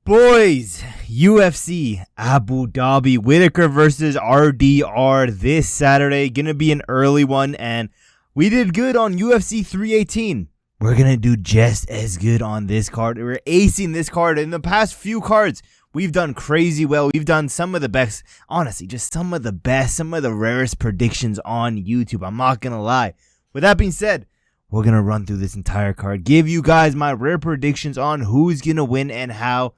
Boys, UFC Abu Dhabi Whittaker versus RDR this Saturday. Gonna be an early one, and we did good on UFC 318. We're gonna do just as good on this card. We're acing this card. In the past few cards, we've done crazy well. We've done some of the best, honestly, just some of the best, some of the rarest predictions on YouTube. I'm not gonna lie. With that being said, we're gonna run through this entire card, give you guys my rare predictions on who's gonna win and how.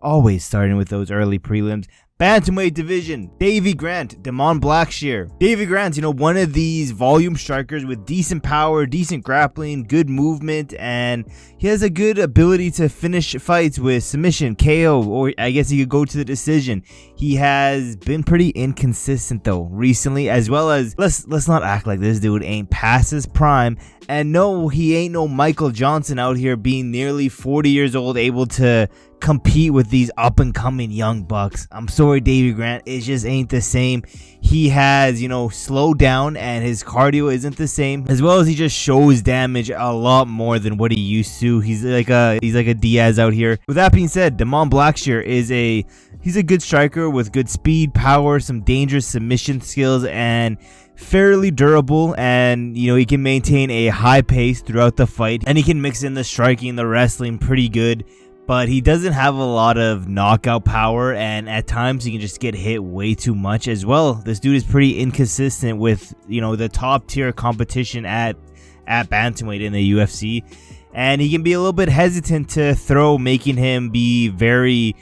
Always starting with those early prelims. Bantamweight division, Davey Grant, Blackshear. Davey Grant's, one of these volume strikers with decent power, decent grappling, good movement, and he has a good ability to finish fights with submission, KO, or I guess he could go to the decision. He has been pretty inconsistent though recently, as well as let's not act like this dude ain't past his prime. And no, he ain't no Michael Johnson out here being nearly 40 years old, able to compete with these up-and-coming young bucks. I'm sorry, Davey Grant. It just ain't the same. He has, slowed down, and his cardio isn't the same. As well as he just shows damage a lot more than what he used to. He's like a Diaz out here. With that being said, Blackshear is he's a good striker with good speed, power, some dangerous submission skills, and fairly durable, and he can maintain a high pace throughout the fight, and he can mix in the striking, the wrestling pretty good, but he doesn't have a lot of knockout power, and at times he can just get hit way too much as well. This dude is pretty inconsistent with the top tier competition at bantamweight in the UFC, and he can be a little bit hesitant to throw, making him be very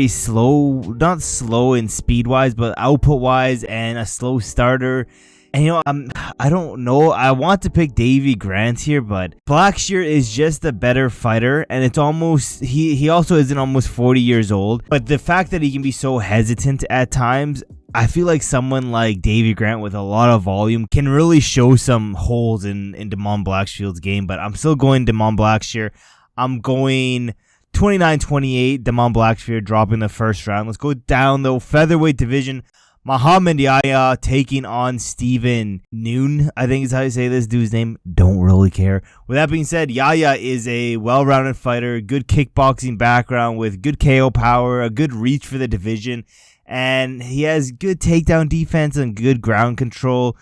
slow, not slow in speed wise, but output wise, and a slow starter. And I don't know, I want to pick Davey Grant here, but Blackshear is just a better fighter, and it's almost, he also isn't almost 40 years old, but the fact that he can be so hesitant at times, I feel like someone like Davey Grant with a lot of volume can really show some holes in Blackshear's game. But I'm still going Blackshear. I'm going 29-28, Blackshear dropping the first round. Let's go down the featherweight division. Mohammad Yahya taking on Steven Nguyen, I think is how you say this dude's name. Don't really care. With that being said, Yahya is a well-rounded fighter, good kickboxing background with good KO power, a good reach for the division, and he has good takedown defense and good ground control.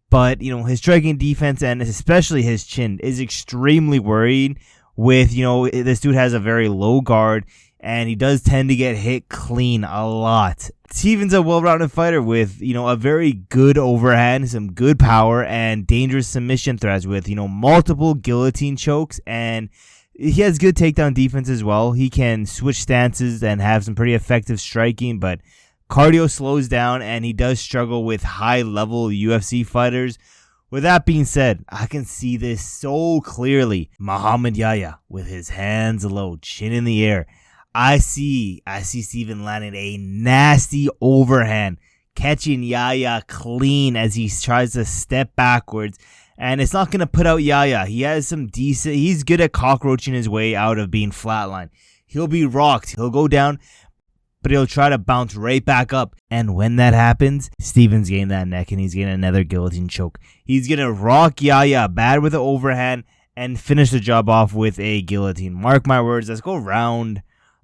But, his striking defense and especially his chin is extremely worrying. With, this dude has a very low guard, and he does tend to get hit clean a lot. Steven's a well-rounded fighter with, a very good overhand, some good power, and dangerous submission threats with, multiple guillotine chokes, and he has good takedown defense as well. He can switch stances and have some pretty effective striking, but cardio slows down, and he does struggle with high-level UFC fighters. With that being said, I can see this so clearly. Mohammad Yahya with his hands low, chin in the air. I see Steven landing a nasty overhand, catching Yahya clean as he tries to step backwards. And it's not going to put out Yahya. He has some he's good at cockroaching his way out of being flatlined. He'll be rocked. He'll go down, but he'll try to bounce right back up. And when that happens, Steven's getting that neck, and he's getting another guillotine choke. He's going to rock Yahya bad with the overhand and finish the job off with a guillotine. Mark my words. Let's go round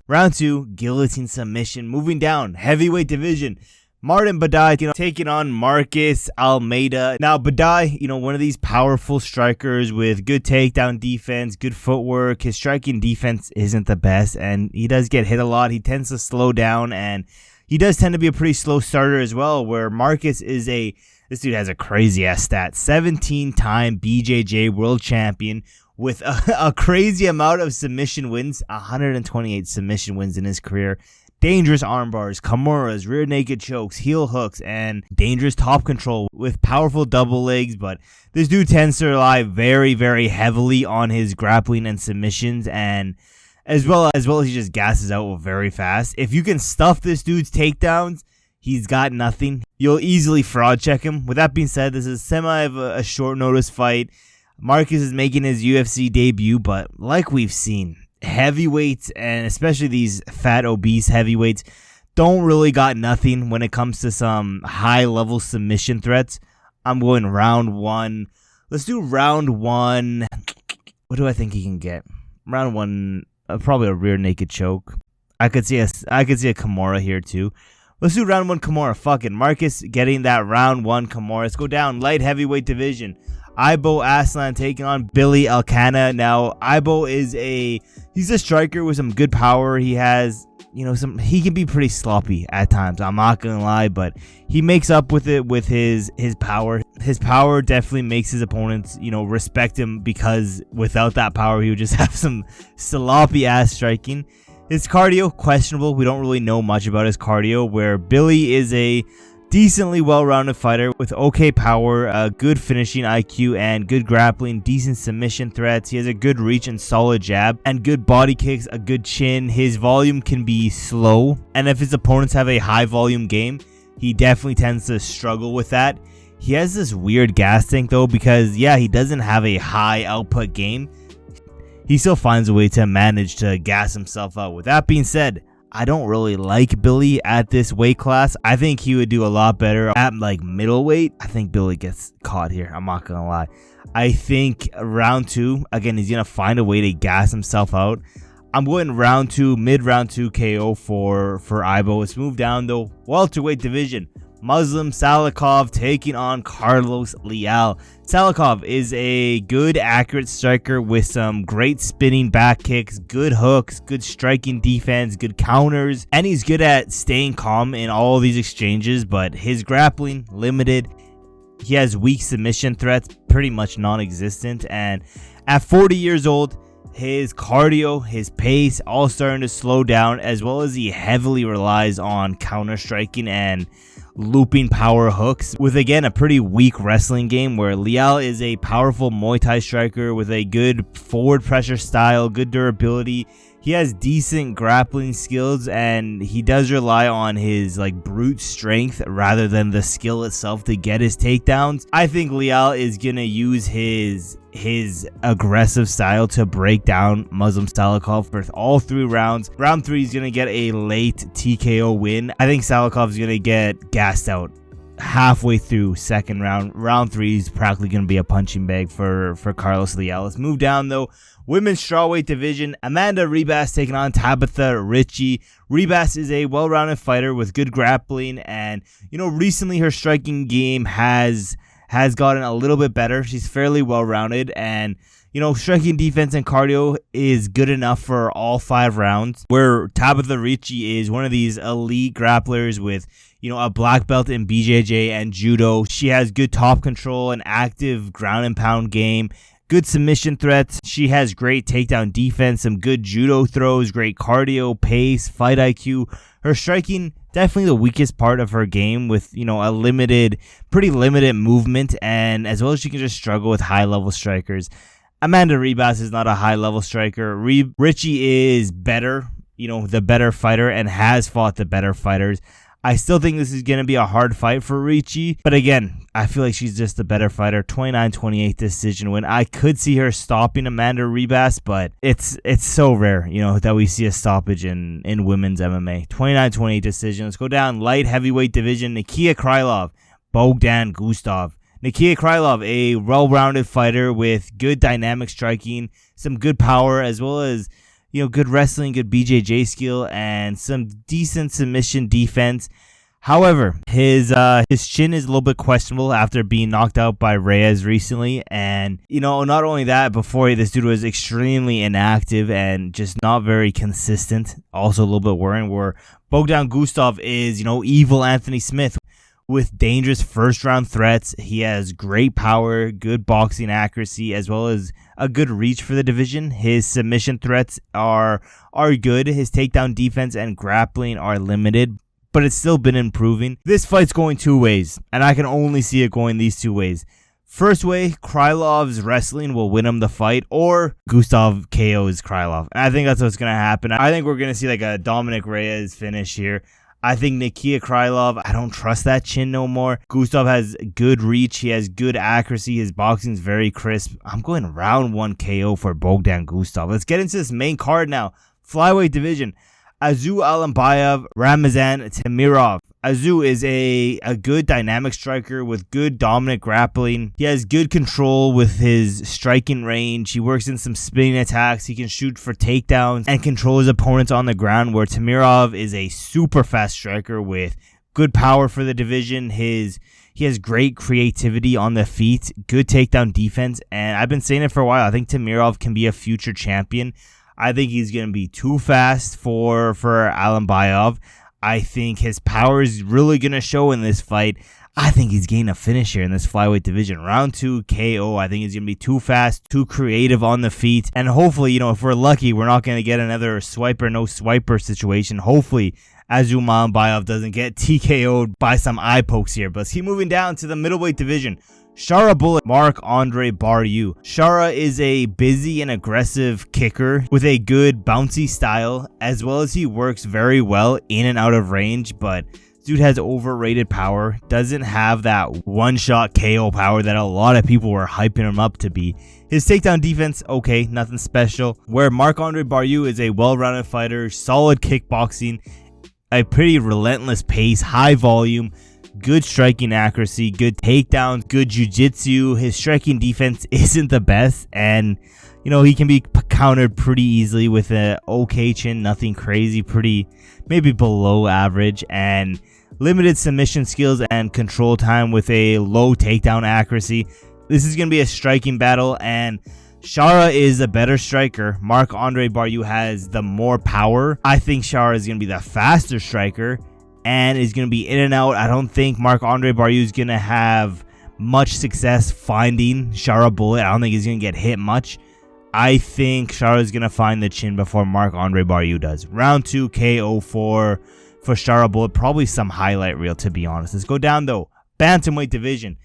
2, guillotine submission. Moving down, heavyweight division. Martin Buday, taking on Marcus Almeida. Now, Buday, one of these powerful strikers with good takedown defense, good footwork. His striking defense isn't the best, and he does get hit a lot. He tends to slow down, and he does tend to be a pretty slow starter as well, where Marcus is this dude has a crazy-ass stat. 17-time BJJ world champion with a crazy amount of submission wins, 128 submission wins in his career. Dangerous arm bars, kimuras, rear naked chokes, heel hooks, and dangerous top control with powerful double legs. But this dude tends to rely very, very heavily on his grappling and submissions, and as well as he just gasses out very fast. If you can stuff this dude's takedowns, he's got nothing. You'll easily fraud check him. With that being said, this is a short notice fight. Marcus is making his UFC debut, but like we've seen, heavyweights, and especially these fat, obese heavyweights, don't really got nothing when it comes to some high-level submission threats. I'm going round 1. Let's do round 1. What do I think he can get? Round 1, probably a rear naked choke. I could see a Kimura here too. Let's do round 1 Kimura. Fuck it. Marcus getting that round 1 Kimura. Let's go down light heavyweight division. Ibo Aslan taking on Billy Elekana. Now, Ibo he's a striker with some good power. He has, he can be pretty sloppy at times. I'm not going to lie, but he makes up with it with his power. His power definitely makes his opponents, respect him, because without that power, he would just have some sloppy ass striking. His cardio, questionable. We don't really know much about his cardio, where Billy is a decently well-rounded fighter with okay power, good finishing IQ, and good grappling, decent submission threats. He has a good reach and solid jab, and good body kicks, a good chin. His volume can be slow, and if his opponents have a high-volume game, he definitely tends to struggle with that. He has this weird gas tank, though, because, yeah, he doesn't have a high-output game. He still finds a way to manage to gas himself out. With that being said, I don't really like Billy at this weight class. I think he would do a lot better at middleweight. I think Billy gets caught here. I'm not going to lie. I think round 2, again, he's going to find a way to gas himself out. I'm going round 2, mid-round 2 KO for Ibo. Let's move down, though. Welterweight division. Muslim Salikhov taking on Carlos Leal. Salikhov is a good, accurate striker with some great spinning back kicks, good hooks, good striking defense, good counters, and he's good at staying calm in all of these exchanges, but his grappling, limited. He has weak submission threats, pretty much non-existent, and at 40 years old, his cardio, his pace, all starting to slow down, as well as he heavily relies on counter-striking and looping power hooks, with again a pretty weak wrestling game, where Leal is a powerful Muay Thai striker with a good forward pressure style, good durability. He has decent grappling skills, and he does rely on his brute strength rather than the skill itself to get his takedowns. I think Leal is gonna use his aggressive style to break down Muslim Salikhov for all 3 rounds. Round 3 is gonna get a late TKO win. I think Salikhov is gonna get gassed out halfway through second round. Round 3 is practically gonna be a punching bag for Carlos Leal. Let's move down though. Women's strawweight division. Amanda Ribas taking on Tabatha Ricci. Ribas is a well-rounded fighter with good grappling, and recently her striking game has gotten a little bit better. She's fairly well-rounded, and striking, defense, and cardio is good enough for all 5 rounds, where Tabatha Ricci is one of these elite grapplers with a black belt in BJJ and judo. She has good top control, an active ground and pound game, good submission threats. She has great takedown defense, some good judo throws, great cardio, pace, fight IQ. Her striking, definitely the weakest part of her game, with a pretty limited movement, and as well as she can just struggle with high-level strikers. Amanda Ribas is not a high-level striker. Ricci is better, the better fighter, and has fought the better fighters. I still think this is going to be a hard fight for Ricci, but again, I feel like she's just the better fighter. 29-28 decision win. I could see her stopping Amanda Ribas, but it's so rare, that we see a stoppage in women's MMA. 29-28 decision. Let's go down light heavyweight division. Nikita Krylov, Bogdan Guskov. Nikita Krylov, a well-rounded fighter with good dynamic striking, some good power, as well as good wrestling, good BJJ skill, and some decent submission defense. However, his chin is a little bit questionable after being knocked out by Reyes recently, and not only that, before this dude was extremely inactive and just not very consistent. Also a little bit worrying, where Bogdan Guskov is evil Anthony Smith with dangerous first round threats. He has great power, good boxing accuracy, as well as a good reach for the division. His submission threats are good. His takedown defense and grappling are limited, but it's still been improving. This fight's going 2 ways, and I can only see it going these 2 ways. First way, Krylov's wrestling will win him the fight, or Guskov KOs Krylov. And I think that's what's going to happen. I think we're going to see a Dominic Reyes finish here. I think Nikita Krylov, I don't trust that chin no more. Guskov has good reach. He has good accuracy. His boxing's very crisp. I'm going round 1 KO for Bogdan Guskov. Let's get into this main card now. Flyweight division. Almabayev, Ramazan, Temirov. Azu is a good dynamic striker with good dominant grappling. He has good control with his striking range. He works in some spinning attacks. He can shoot for takedowns and control his opponents on the ground, where Temirov is a super fast striker with good power for the division. He has great creativity on the feet, good takedown defense, and I've been saying it for a while. I think Temirov can be a future champion. I think he's going to be too fast for Almabayev. I think his power is really going to show in this fight. I think he's getting a finish here in this flyweight division. Round 2 KO. I think he's going to be too fast, too creative on the feet. And hopefully, if we're lucky, we're not going to get another swiper, no swiper situation. Hopefully, Almabayev doesn't get TKO'd by some eye pokes here. But let's keep moving down to the middleweight division. Shara Bullet, Marc-Andre Barriault. Shara is a busy and aggressive kicker with a good bouncy style, as well as he works very well in and out of range, but dude has overrated power, doesn't have that one-shot KO power that a lot of people were hyping him up to be. His takedown defense, okay, nothing special. Where Marc-Andre Barriaux is a well-rounded fighter, solid kickboxing, a pretty relentless pace, high volume, good striking accuracy, good takedowns, good jiu-jitsu. His striking defense isn't the best, and he can be countered pretty easily with a okay chin, nothing crazy, pretty maybe below average, and limited submission skills and control time with a low takedown accuracy. This is going to be a striking battle, and Shara is a better striker. Marc-Andre Barriaux has the more power. I think Shara is going to be the faster striker and is going to be in and out. I don't think Marc-Andre Barriaux is going to have much success finding Shara Bullet. I don't think he's going to get hit much. I think Shara is going to find the chin before Marc-Andre Barriaux does. Round 2 KO for Shara Bullet. Probably some highlight reel, to be honest. Let's go down, though. Bantamweight division.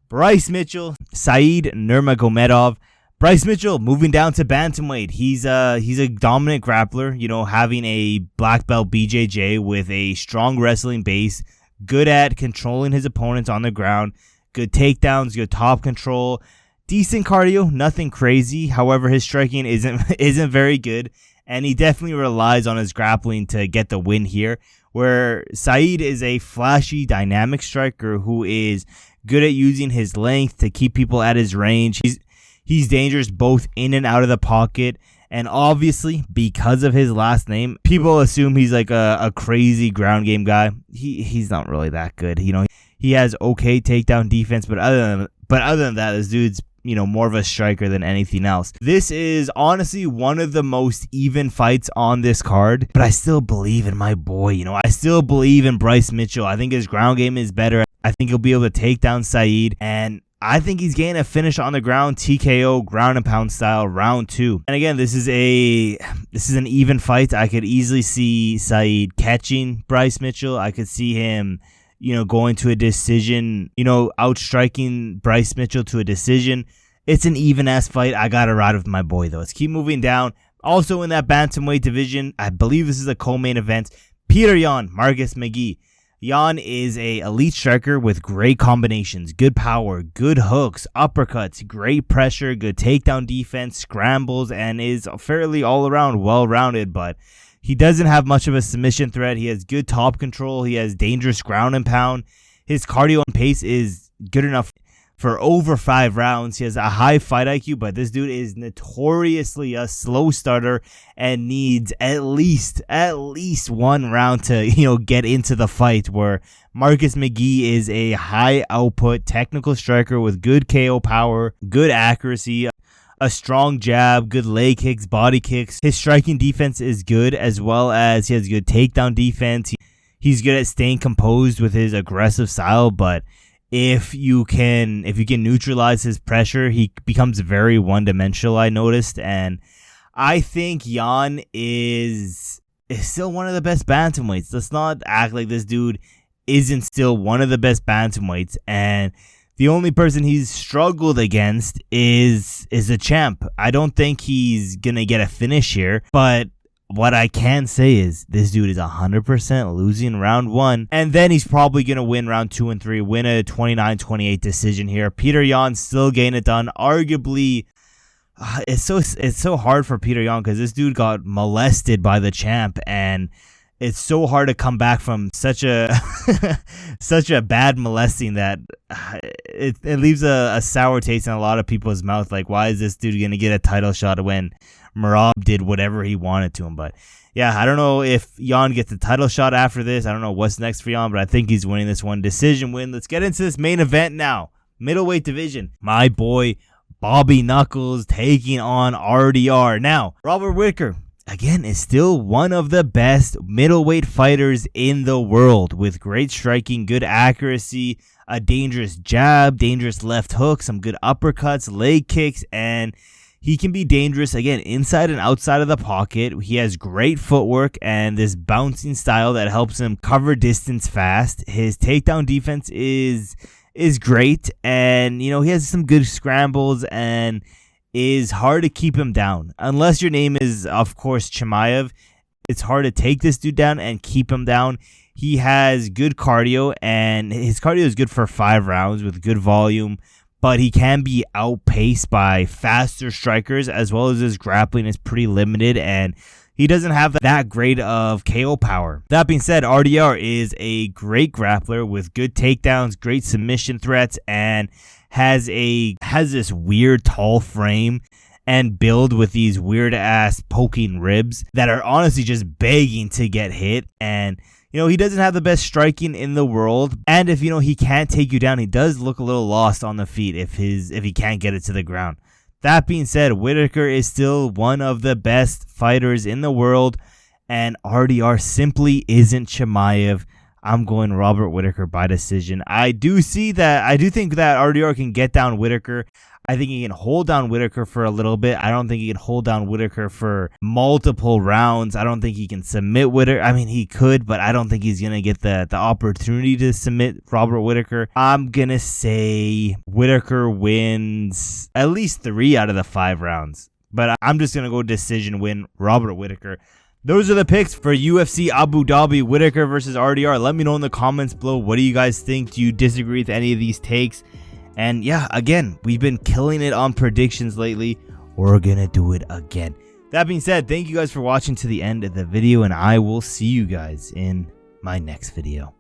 Bryce Mitchell, Said Nurmagomedov. Bryce Mitchell moving down to bantamweight. He's a dominant grappler, having a black belt BJJ with a strong wrestling base, good at controlling his opponents on the ground, good takedowns, good top control, decent cardio, nothing crazy. However, his striking isn't very good, and he definitely relies on his grappling to get the win here. Where Said is a flashy, dynamic striker who is good at using his length to keep people at his range. He's dangerous both in and out of the pocket, and obviously, because of his last name, people assume he's like a crazy ground game guy. He's not really that good. He has okay takedown defense, but other than that, this dude's more of a striker than anything else. This is honestly one of the most even fights on this card, but I still believe in my boy. I still believe in Bryce Mitchell. I think his ground game is better. I think he'll be able to take down Said, and I think he's getting a finish on the ground, TKO, ground and pound style, round 2. And again, this is an even fight. I could easily see Said catching Bryce Mitchell. I could see him, going to a decision, outstriking Bryce Mitchell to a decision. It's an even-ass fight. I got to ride with my boy, though. Let's keep moving down. Also in that bantamweight division, I believe this is a co-main event. Petr Yan, Marcus McGhee. Yan is a elite striker with great combinations, good power, good hooks, uppercuts, great pressure, good takedown defense, scrambles, and is fairly all-around well-rounded, but he doesn't have much of a submission threat. He has good top control. He has dangerous ground and pound. His cardio and pace is good enough for over 5 rounds. He has a high fight IQ, but this dude is notoriously a slow starter and needs at least 1 round to, get into the fight, where Marcus McGhee is a high output technical striker with good KO power, good accuracy, a strong jab, good leg kicks, body kicks. His striking defense is good, as well as he has good takedown defense. He's good at staying composed with his aggressive style, but if you can neutralize his pressure, he becomes very one-dimensional, I noticed. And I think Yan is still one of the best bantamweights. Let's not act like this dude isn't still one of the best bantamweights. And the only person he's struggled against is a champ. I don't think he's going to get a finish here, but what I can say is this dude is 100% losing round 1, and then he's probably going to win round 2 and 3, win a 29-28 decision here. Petr Yan still getting it done. Arguably, it's so hard for Petr Yan because this dude got molested by the champ, and it's so hard to come back from such a such a bad molesting that it leaves a sour taste in a lot of people's mouth. Like, why is this dude gonna get a title shot when Merab did whatever he wanted to him? But yeah, I don't know if Jan gets the title shot after this. I don't know what's next for Jan, but I think he's winning this one. Decision win. Let's get into this main event now. Middleweight division. My boy Bobby Knuckles taking on RDR. Now, Robert Whittaker, again, is still one of the best middleweight fighters in the world, with great striking, good accuracy, a dangerous jab, dangerous left hook, some good uppercuts, leg kicks, and he can be dangerous, again, inside and outside of the pocket. He has great footwork and this bouncing style that helps him cover distance fast. His takedown defense is great, and, you know, he has some good scrambles and is hard to keep him down. Unless your name is, of course, Chimaev, it's hard to take this dude down and keep him down. He has good cardio, and his cardio is good for 5 rounds with good volume, but he can be outpaced by faster strikers, as well as his grappling is pretty limited, and he doesn't have that great of KO power. That being said, RDR is a great grappler with good takedowns, great submission threats, and has this weird tall frame and build with these weird ass poking ribs that are honestly just begging to get hit. And, you know, he doesn't have the best striking in the world, and if, you know, he can't take you down, he does look a little lost on the feet if he can't get it to the ground. That being said, Whittaker is still one of the best fighters in the world, and RDR simply isn't Chimaev. I'm going Robert Whittaker by decision. I do think that RDR can get down Whittaker. I think he can hold down Whittaker for a little bit. I don't think he can hold down Whittaker for multiple rounds. I don't think he can submit Whittaker. I mean, he could, but I don't think he's going to get the opportunity to submit Robert Whittaker. I'm going to say Whittaker wins at least 3 out of the 5 rounds. But I'm just going to go decision win, Robert Whittaker. Those are the picks for UFC Abu Dhabi, Whittaker versus RDR. Let me know in the comments below. What do you guys think? Do you disagree with any of these takes? And yeah, again, we've been killing it on predictions lately. We're going to do it again. That being said, thank you guys for watching to the end of the video, and I will see you guys in my next video.